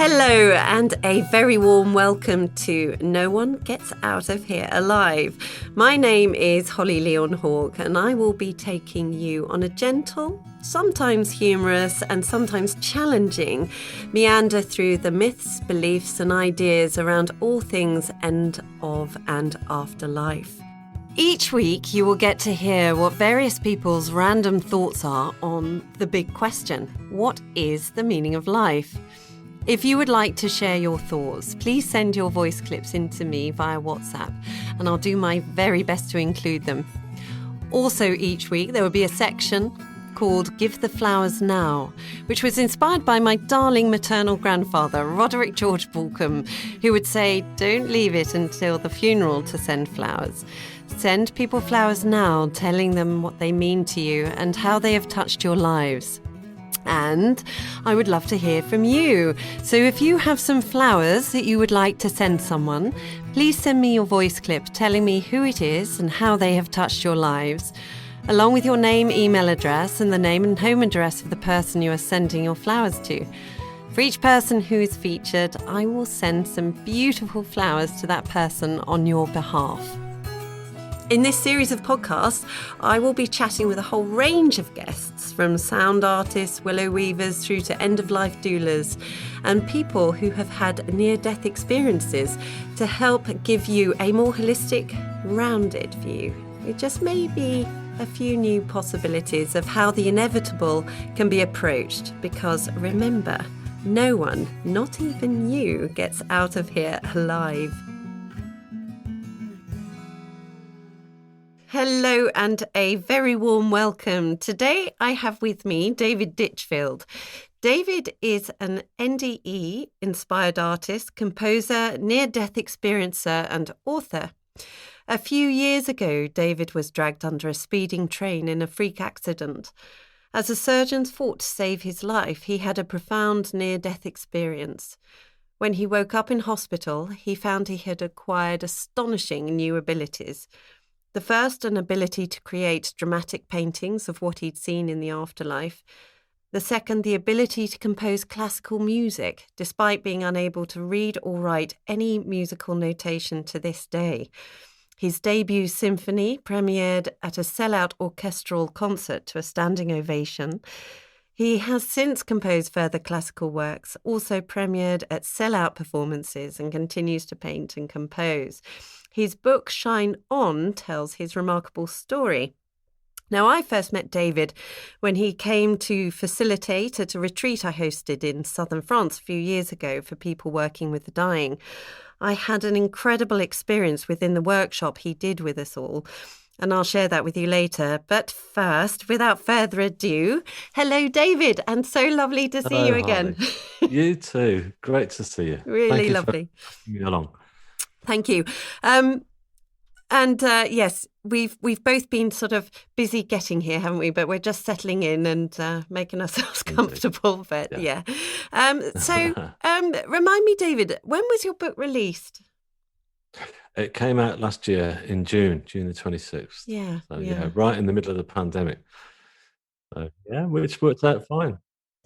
Hello and a very warm welcome to No One Gets Out of Here Alive. My name is Holly Leon Hawke and I will be taking you on a gentle, sometimes humorous and sometimes challenging meander through the myths, beliefs and ideas around all things end of and after life. Each week you will get to hear what various people's random thoughts are on the big question: what is the meaning of life? If you would like to share your thoughts, please send your voice clips in to me via WhatsApp and I'll do my very best to include them. Also each week there will be a section called Give the Flowers Now, which was inspired by my darling maternal grandfather, Roderick George Balcombe, who would say, don't leave it until the funeral to send flowers. Send people flowers now, telling them what they mean to you and how they have touched your lives. And I would love to hear from you. So if you have some flowers that you would like to send someone, please send me your voice clip telling me who it is and how they have touched your lives, along with your name, email address, and the name and home address of the person you are sending your flowers to. For each person who is featured, I will send some beautiful flowers to that person on your behalf. In this series of podcasts, I will be chatting with a whole range of guests, from sound artists, willow weavers, through to end-of-life doulas, and people who have had near-death experiences to help give you a more holistic, rounded view. It just may be a few new possibilities of how the inevitable can be approached, because remember, no one, not even you, gets out of here alive. Hello and a very warm welcome. Today I have with me David Ditchfield. David is an NDE-inspired artist, composer, near-death experiencer and author. A few years ago, David was dragged under a speeding train in a freak accident. As the surgeons fought to save his life, he had a profound near-death experience. When he woke up in hospital, he found he had acquired astonishing new abilities. The first, an ability to create dramatic paintings of what he'd seen in the afterlife. The second, the ability to compose classical music, despite being unable to read or write any musical notation to this day. His debut symphony premiered at a sellout orchestral concert to a standing ovation. He has since composed further classical works, also premiered at sellout performances, and continues to paint and compose. His book, Shine On, tells his remarkable story. Now, I first met David when he came to facilitate at a retreat I hosted in southern France a few years ago for people working with the dying. I had an incredible experience within the workshop he did with us all, and I'll share that with you later. But first, without further ado, hello, David, and so lovely to see you again. You too. Great to see you. Really Thank you lovely. for having me along. Thank you. Yes, we've both been sort of busy getting here, haven't we? But we're just settling in and making ourselves comfortable. But yeah. Remind me, David, when was your book released? It came out last year in June the 26th. Yeah. So, right in the middle of the pandemic. So, which worked out fine.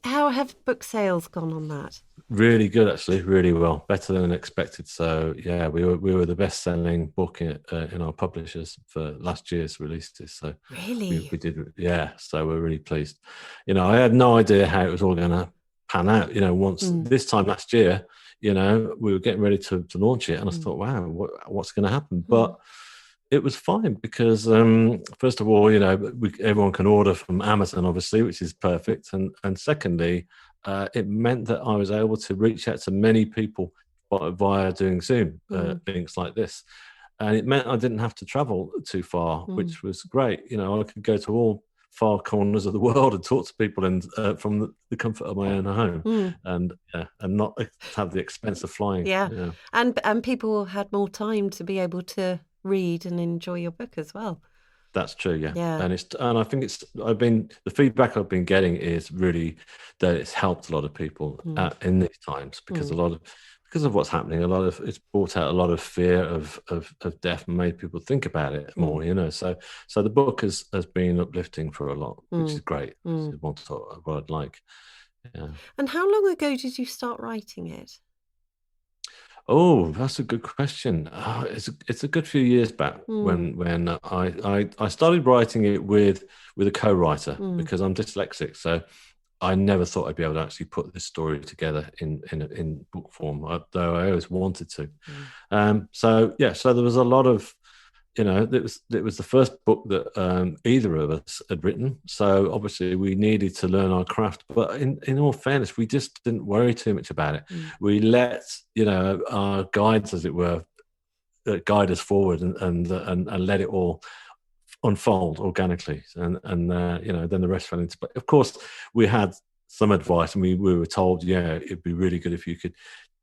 How have book sales gone on that? Really good, actually, really well, better than expected. So we were the best-selling book in our publishers for last year's releases. So really, we did, So we're really pleased. I had no idea how it was all going to pan out. Once this time last year, we were getting ready to launch it, and I thought, wow, what's going to happen? But it was fine because, first of all, everyone can order from Amazon, obviously, which is perfect. And secondly, it meant that I was able to reach out to many people via doing Zoom links like this. And it meant I didn't have to travel too far, which was great. I could go to all far corners of the world and talk to people and from the comfort of my own home and not have the expense of flying. Yeah. And people had more time to be able to read and enjoy your book as well. That's true, yeah. And I think the feedback I've been getting is really that it's helped a lot of people in these times because because of what's happening, it's brought out a lot of fear of death and made people think about it more, So the book has been uplifting for a lot, which is great. It's what I'd like. Yeah. And how long ago did you start writing it? Oh, that's a good question. It's a good few years back Mm, when I started writing it with a co-writer mm, because I'm dyslexic, so I never thought I'd be able to actually put this story together in book form, though I always wanted to. mm, So yeah, so there was a lot of, it was the first book that either of us had written. So obviously we needed to learn our craft. But in all fairness, we just didn't worry too much about it. mm, We let, our guides, as it were, guide us forward and let it all unfold organically. And then the rest fell into place. Of course, we had some advice, and we were told, yeah, it'd be really good if you could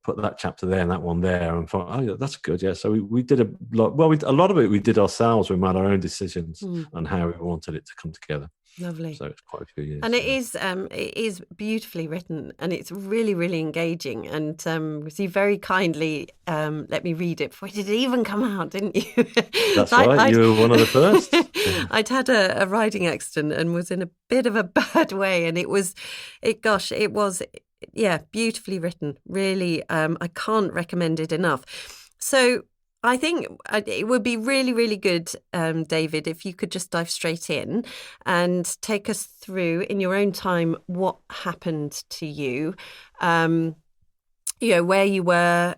put that chapter there and that one there, and thought, oh yeah, that's good. Yeah, so we did a lot. Well, a lot of it we did ourselves. We made our own decisions mm. on how we wanted it to come together. Lovely. So it's quite a few years. And Yeah. it is beautifully written, and it's really, really engaging. And so you very kindly let me read it before it did even come out, didn't you? That's So right. You were one of the first. I'd had a riding accident and was in a bit of a bad way, and it was, yeah, beautifully written. Really, I can't recommend it enough. So I think it would be really, really good, David, if you could just dive straight in and take us through, in your own time, what happened to you. Where you were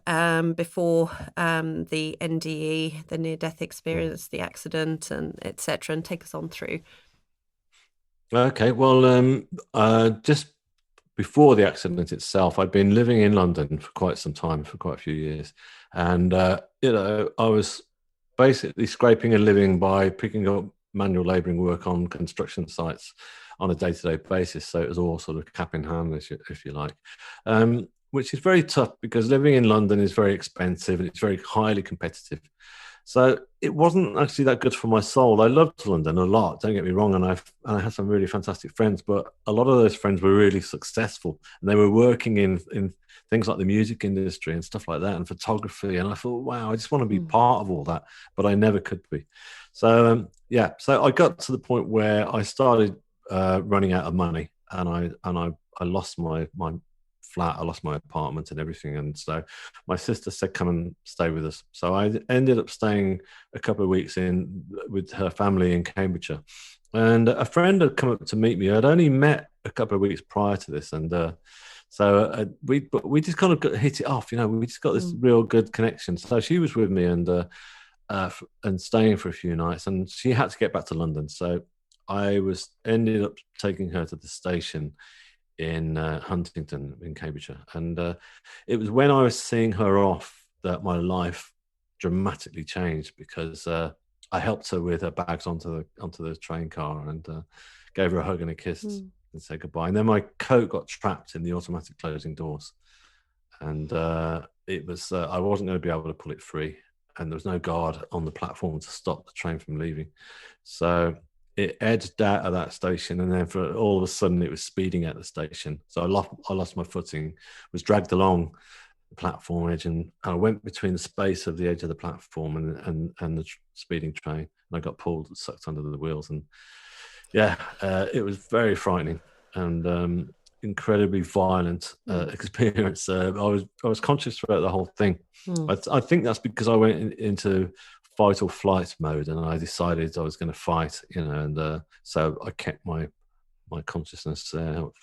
before the NDE, the near-death experience, the accident, and etc., and take us on through. Okay. Well, just before the accident itself, I'd been living in London for quite some time, for quite a few years. And, I was basically scraping a living by picking up manual labouring work on construction sites on a day-to-day basis. So it was all sort of cap in hand, if you like, which is very tough because living in London is very expensive and it's very highly competitive. So it wasn't actually that good for my soul. I loved London a lot, don't get me wrong, and I had some really fantastic friends, but a lot of those friends were really successful, and they were working in things like the music industry and stuff like that, and photography. And I thought, wow, I just want to be part of all that, but I never could be. So yeah, so I got to the point where I started running out of money, and I lost my flat, I lost my apartment and everything. And so my sister said, come and stay with us. So I ended up staying a couple of weeks in with her family in Cambridgeshire. And a friend had come up to meet me. I'd only met a couple of weeks prior to this. And we just kind of hit it off, we just got this real good connection. So she was with me and staying for a few nights, and she had to get back to London. So I ended up taking her to the station in Huntington in Cambridgeshire. And it was when I was seeing her off that my life dramatically changed, because I helped her with her bags onto the train car and gave her a hug and a kiss and said goodbye. And then my coat got trapped in the automatic closing doors. And it was I wasn't going to be able to pull it free. And there was no guard on the platform to stop the train from leaving. So it edged out of that station, and then for all of a sudden it was speeding at the station. So I lost my footing, was dragged along the platform edge, and I went between the space of the edge of the platform and the speeding train, and I got pulled, sucked under the wheels. And yeah, it was very frightening and incredibly violent experience. I was conscious throughout the whole thing. I think that's because I went into fight or flight mode, and I decided I was going to fight, and so I kept my consciousness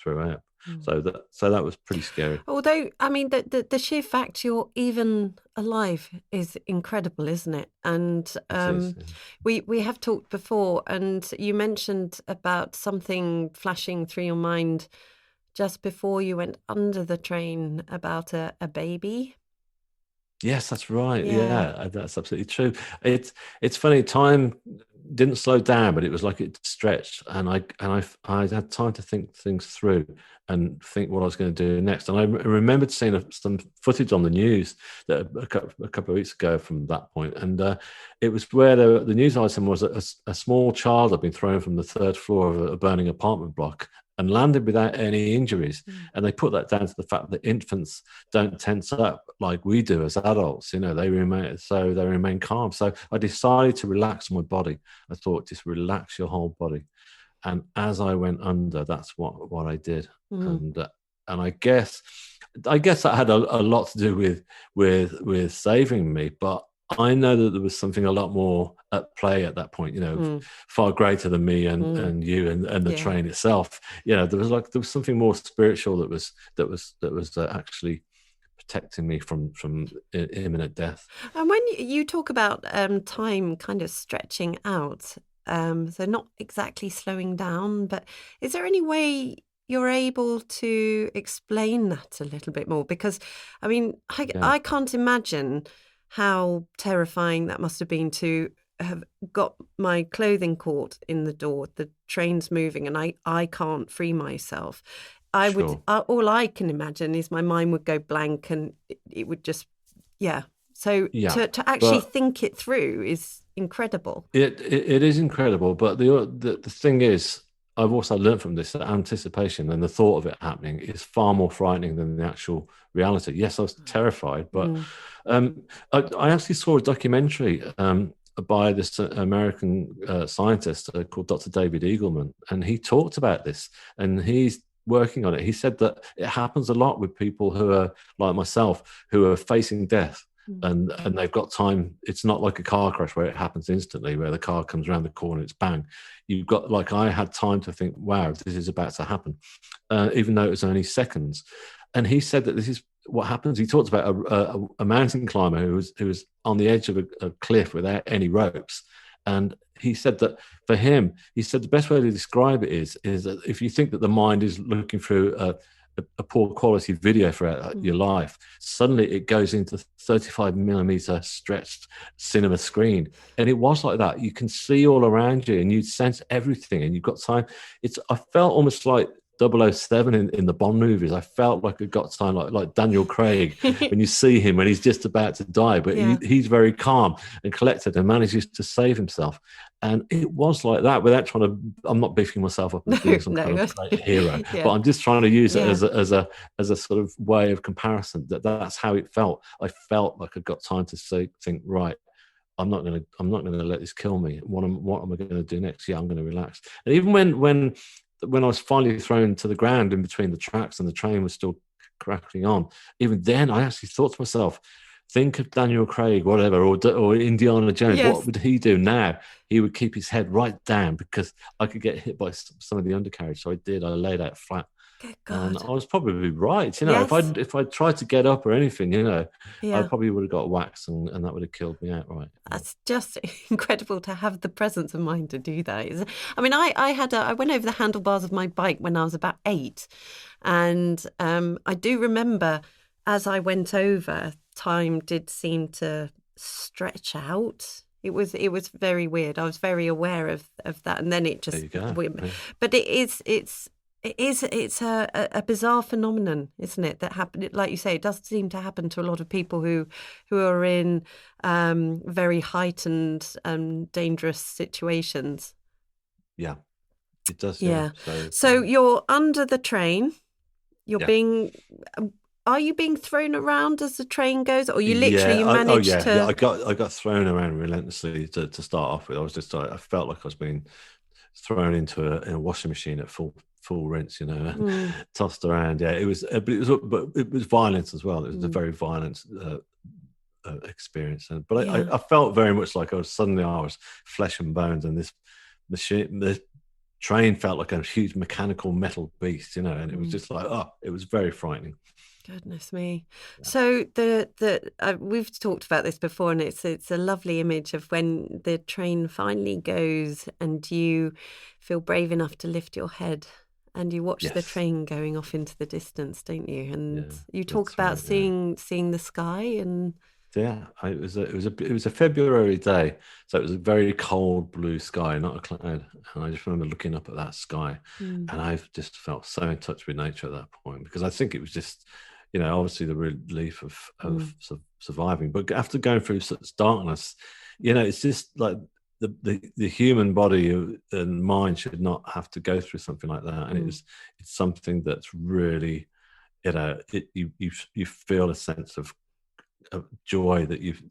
throughout. So that was pretty scary. Although, I mean, the sheer fact you're even alive is incredible, isn't it? And we have talked before, and you mentioned about something flashing through your mind just before you went under the train about a baby. Yes, that's right. Yeah, that's absolutely true. It's funny. Time didn't slow down, but it was like it stretched, and I had time to think things through and think what I was going to do next. And I remembered seeing some footage on the news that a couple of weeks ago from that point, and it was where the news item was a small child had been thrown from the third floor of a burning apartment block and landed without any injuries. And they put that down to the fact that infants don't tense up like we do as adults. They remain calm. So I decided to relax my body. I thought, just relax your whole body. And as I went under, that's what I did. And and I guess that had a lot to do with saving me, but I know that there was something a lot more at play at that point, far greater than me and you and the train itself. There was something more spiritual that was actually protecting me from imminent death. And when you talk about time kind of stretching out, so not exactly slowing down, but is there any way you're able to explain that a little bit more? Because, I mean, I can't imagine how terrifying that must have been to have got my clothing caught in the door, the train's moving, and I can't free myself. I would, all I can imagine is my mind would go blank and it would just, So to actually think it through is incredible. It is incredible, but the thing is, I've also learned from this that anticipation and the thought of it happening is far more frightening than the actual reality. Yes, I was terrified, but I actually saw a documentary by this American scientist called Dr. David Eagleman, and he talked about this, and he's working on it. He said that it happens a lot with people who are like myself, who are facing death. And they've got time. It's not like a car crash where it happens instantly, where the car comes around the corner, it's bang. You've got, like, I had time to think, wow, this is about to happen, even though it was only seconds. And he said that this is what happens. He talked about a mountain climber who was on the edge of a cliff without any ropes. And he said that for him, the best way to describe it is that if you think that the mind is looking through a poor quality video throughout your life, suddenly it goes into 35 millimeter stretched cinema screen. And it was like that. You can see all around you and you sense everything and you've got time. I felt almost like 007 in the Bond movies. I felt like I got time, like Daniel Craig when you see him when he's just about to die, but he's very calm and collected and manages to save himself. And it was like that, without trying to. I'm not beefing myself up as being some kind of great hero, but I'm just trying to use it as a sort of way of comparison. That's how it felt. I felt like I got time to think, right, I'm not going to let this kill me. What am I going to do next? I'm going to relax. And even when I was finally thrown to the ground in between the tracks and the train was still crackling on, even then I actually thought to myself, think of Daniel Craig, whatever, or Indiana Jones. Yes. What would he do now? He would keep his head right down because I could get hit by some of the undercarriage. So I did. I laid out flat. Good God. And I was probably right. If I tried to get up or anything, I probably would have got waxed and that would have killed me outright. That's just incredible to have the presence of mind to do that. I mean, I went over the handlebars of my bike when I was about 8, and I do remember as I went over, time did seem to stretch out. It was very weird. I was very aware of that, and then it just. There you go. But it's a bizarre phenomenon, isn't it? That happened, like you say, it does seem to happen to a lot of people who are in very heightened and dangerous situations. Yeah, it does. Yeah. So you're under the train. You're being. Are you being thrown around as the train goes, or you literally managed to? Yeah, I got thrown around relentlessly to start off with. I felt like I was being thrown into a washing machine at full rinse, tossed around. Yeah, it was violent as well. It was a very violent experience. But I felt very much like I was flesh and bones, and this machine, the train felt like a huge mechanical metal beast, and it was just like, it was very frightening. Goodness me. Yeah. So we've talked about this before, and it's a lovely image of when the train finally goes and you feel brave enough to lift your head and you watch the train going off into the distance, don't you? And you talk about seeing the sky and. Yeah, it was a February day, so it was a very cold blue sky, not a cloud. And I just remember looking up at that sky, and I just felt so in touch with nature at that point, because I think it was just, obviously the relief of surviving. But after going through such darkness, it's just like the human body and mind should not have to go through something like that. And it's something that's really, you feel a sense of joy that you've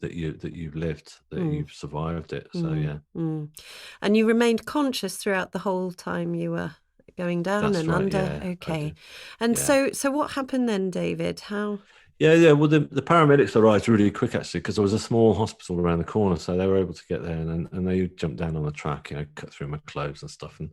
lived, that you've survived it. So and you remained conscious throughout the whole time you were going down That's and right, under. yeah, I Okay. do. And Yeah. so what happened then, David? How? Yeah. Well, the paramedics arrived really quick actually, because there was a small hospital around the corner, so they were able to get there, and they jumped down on the track, cut through my clothes and stuff, and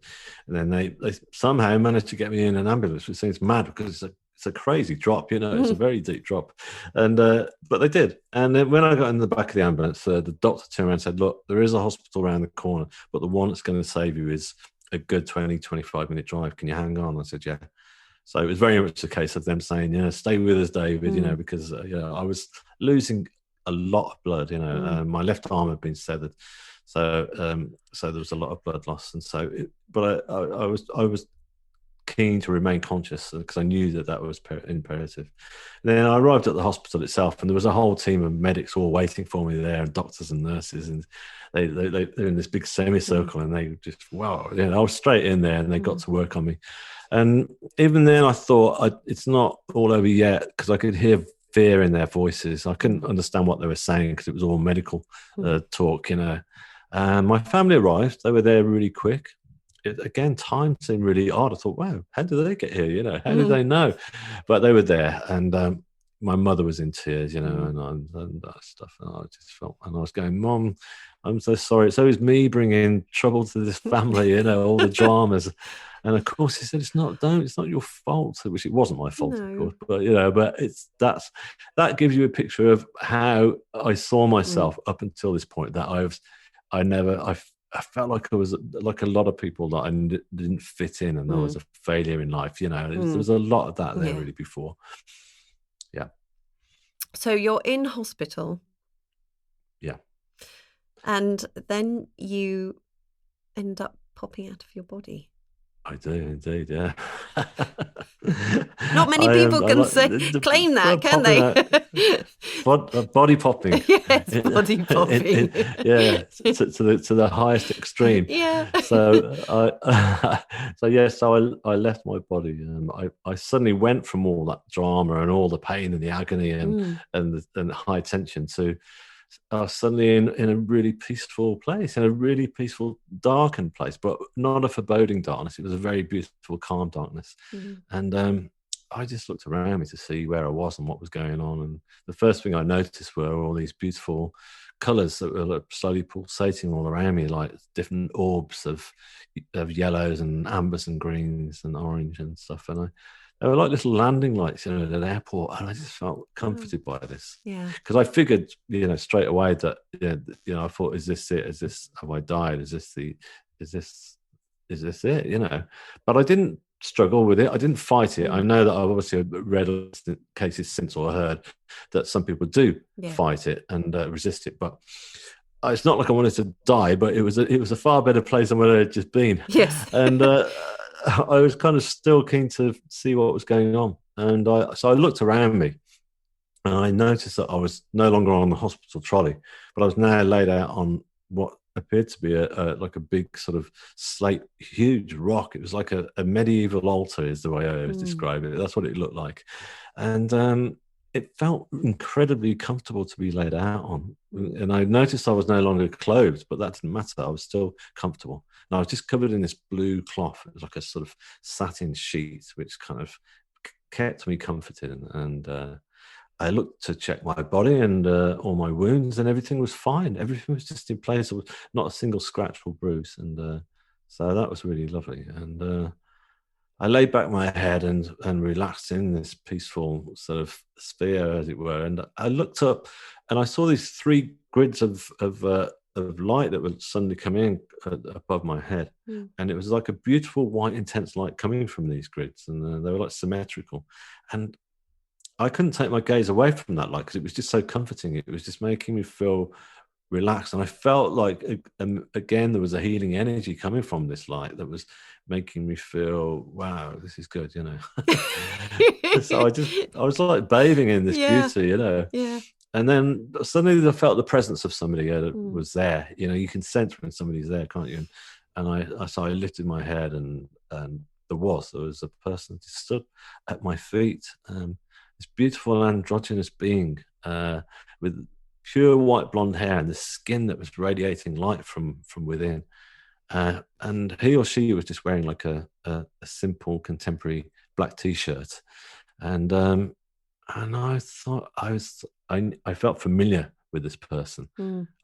then they somehow managed to get me in an ambulance, which seems mad because it's a crazy drop, it's a very deep drop, and but they did. And then when I got in the back of the ambulance, the doctor turned around and said, "Look, there is a hospital around the corner, but the one that's going to save you is a good 20-25 minute drive. Can you hang on?" I said, "Yeah." So it was very much a case of them saying, stay with us, David, because I was losing a lot of blood. My left arm had been severed, so so there was a lot of blood loss, and so. But I was keen to remain conscious because I knew that was imperative. And then I arrived at the hospital itself, and there was a whole team of medics all waiting for me there, and doctors and nurses, and they're in this big semicircle, and they just I was straight in there, and they got to work on me. And even then, I thought it's not all over yet, because I could hear fear in their voices. I couldn't understand what they were saying because it was all medical talk, And my family arrived; they were there really quick. Again, time seemed really odd. I thought, wow, how did they get here? How did they know? But they were there, and my mother was in tears, and stuff. And I just felt, and I was going, "Mom, I'm so sorry. It's always me bringing trouble to this family, all the dramas." And of course, he said, "It's not your fault," which it wasn't my fault, of course. But that gives you a picture of how I saw myself up until this point. That I felt like I was like a lot of people that I didn't fit in, and I was a failure in life. There was a lot of that there really before. Yeah. So you're in hospital. Yeah. And then you end up popping out of your body. I do indeed, yeah. Not many people can claim that, can they? Body popping. Yes, body popping. To the highest extreme. Yeah. So I left my body. I suddenly went from all that drama and all the pain and the agony and the high tension to suddenly in a really peaceful place, in a really peaceful, darkened place, but not a foreboding darkness. It was a very beautiful, calm darkness. And I just looked around me to see where I was and what was going on. And the first thing I noticed were all these beautiful colours that were slowly pulsating all around me, like different orbs of yellows and ambers and greens and orange and stuff. And they were like little landing lights, at an airport, and I just felt comforted by this. Yeah. Because I figured, straight away that, I thought, is this it? Have I died? Is this it? But I didn't struggle with it. I didn't fight it. I know that I've obviously read cases since, or heard that some people do fight it and resist it, but it's not like I wanted to die. But it was a far better place than where I had just been. Yes. And I was kind of still keen to see what was going on, and so I looked around me, and I noticed that I was no longer on the hospital trolley, but I was now laid out on what appeared to be like a big sort of slate, huge rock. It was like a medieval altar, is the way I always describe it. That's what it looked like, and it felt incredibly comfortable to be laid out on. And I noticed I was no longer clothed, but that didn't matter. I was still comfortable. And I was just covered in this blue cloth. It was like a sort of satin sheet, which kind of kept me comforted. And I looked to check my body and all my wounds, and everything was fine. Everything was just in place. There was not a single scratch or bruise. And so that was really lovely. And I laid back my head and relaxed in this peaceful sort of sphere, as it were. And I looked up, and I saw these three grids of light that would suddenly come in above my head, and it was like a beautiful white, intense light coming from these grids, and they were like symmetrical. And I couldn't take my gaze away from that light because it was just so comforting. It was just making me feel relaxed, and I felt like again there was a healing energy coming from this light that was making me feel, wow, this is good. So I was like bathing in this beauty. Yeah. And then suddenly I felt the presence of somebody that was there. You can sense when somebody's there, can't you? And so I lifted my head, and there was a person just stood at my feet, this beautiful androgynous being with pure white blonde hair and the skin that was radiating light from within. and he or she was just wearing like a simple contemporary black t-shirt, and I thought I felt familiar with this person.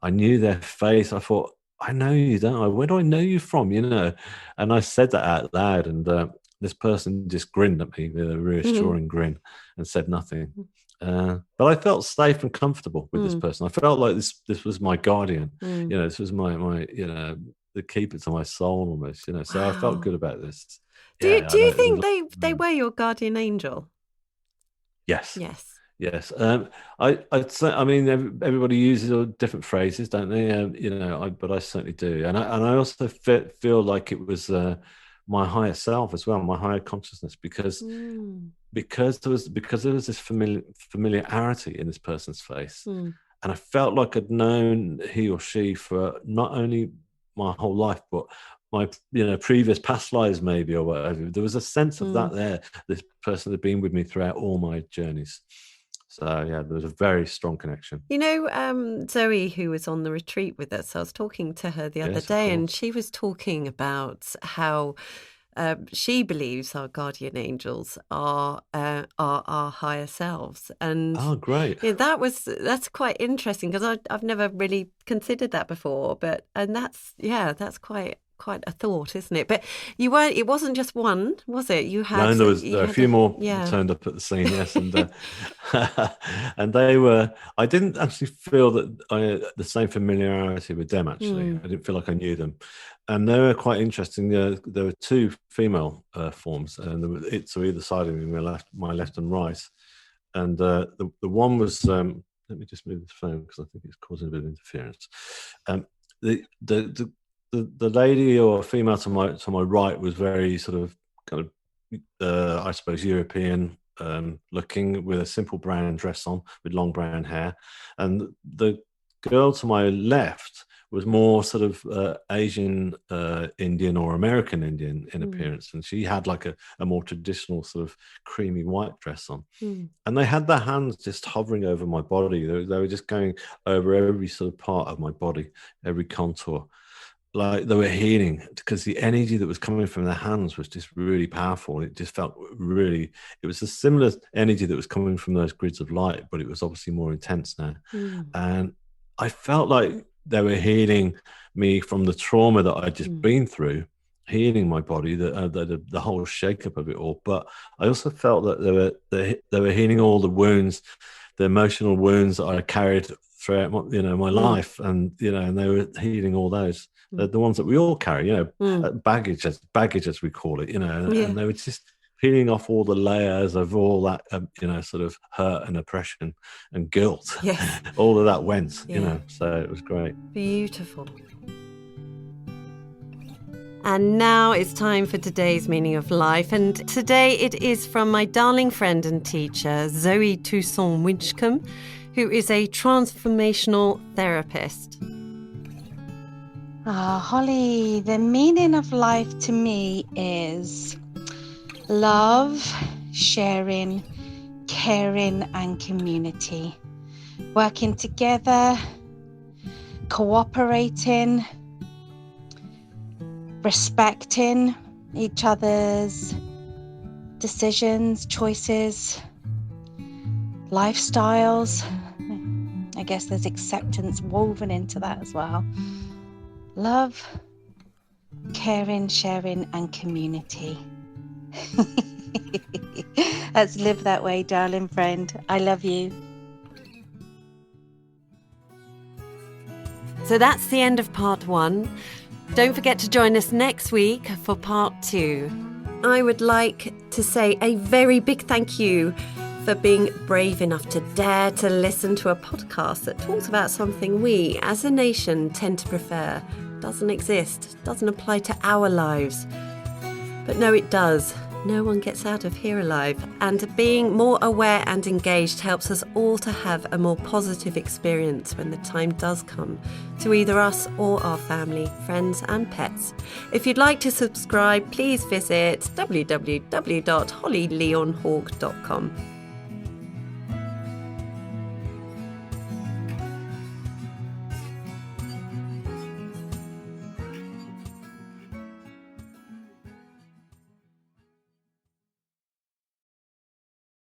I knew their face. I thought, I know you, don't I? Where do I know you from? And I said that out loud, and this person just grinned at me with a reassuring grin and said nothing. But I felt safe and comfortable with this person. I felt like this was my guardian. This was my the keeper to my soul almost. So I felt good about this. Do you think they were your guardian angel? Yes. Yes. Yes. I'd say, I mean, everybody uses different phrases, don't they? But I certainly do. And I also feel like it was my higher self as well, my higher consciousness, because there was this familiarity in this person's face. And I felt like I'd known he or she for not only my whole life, but my previous past lives maybe, or whatever. There was a sense of that there. This person had been with me throughout all my journeys. So yeah, there was a very strong connection. Zoe, who was on the retreat with us, I was talking to her the other day, and she was talking about how she believes our guardian angels are our higher selves. And oh, great! Yeah, that's quite interesting, because I've never really considered that before. And that's quite a thought, isn't it? But it wasn't just one, was it? You had there were a few more turned up at the scene, yes, and and they were. I didn't actually feel that I had the same familiarity with them. Actually, I didn't feel like I knew them, and they were quite interesting. There were two female forms, and it's on either side of me, my left and right, and the one was. Let me just move the phone because I think it's causing a bit of interference. The lady or female to my right was very sort of kind of I suppose European looking, with a simple brown dress on with long brown hair, and the girl to my left was more sort of Asian Indian or American Indian in appearance, and she had like a more traditional sort of creamy white dress on, and they had their hands just hovering over my body. They were just going over every sort of part of my body, every contour. Like they were healing, because the energy that was coming from their hands was just really powerful. It just felt it was a similar energy that was coming from those grids of light, but it was obviously more intense now. And I felt like they were healing me from the trauma that I'd just been through, healing my body, the whole shakeup of it all. But I also felt that they were healing all the wounds, the emotional wounds that I carried throughout my life, and and they were healing all those. The ones that we all carry, baggage as we call it, and they were just peeling off all the layers of all that, sort of hurt and oppression and guilt. Yes. All of that went, so it was great. Beautiful. And now it's time for today's meaning of life. And today it is from my darling friend and teacher, Zoe Toussaint-Winchcombe, who is a transformational therapist. Holly, the meaning of life to me is love, sharing, caring, and community. Working together, cooperating, respecting each other's decisions, choices, lifestyles. I guess there's acceptance woven into that as well. Love, caring, sharing, and community. Let's live that way, darling friend. I love you. So that's the end of part 1. Don't forget to join us next week for part 2. I would like to say a very big thank you for being brave enough to dare to listen to a podcast that talks about something we, as a nation, tend to prefer. Doesn't exist, doesn't apply to our lives. But no, it does. No one gets out of here alive. And being more aware and engaged helps us all to have a more positive experience when the time does come to either us or our family, friends and pets. If you'd like to subscribe, please visit www.hollyleonhawk.com.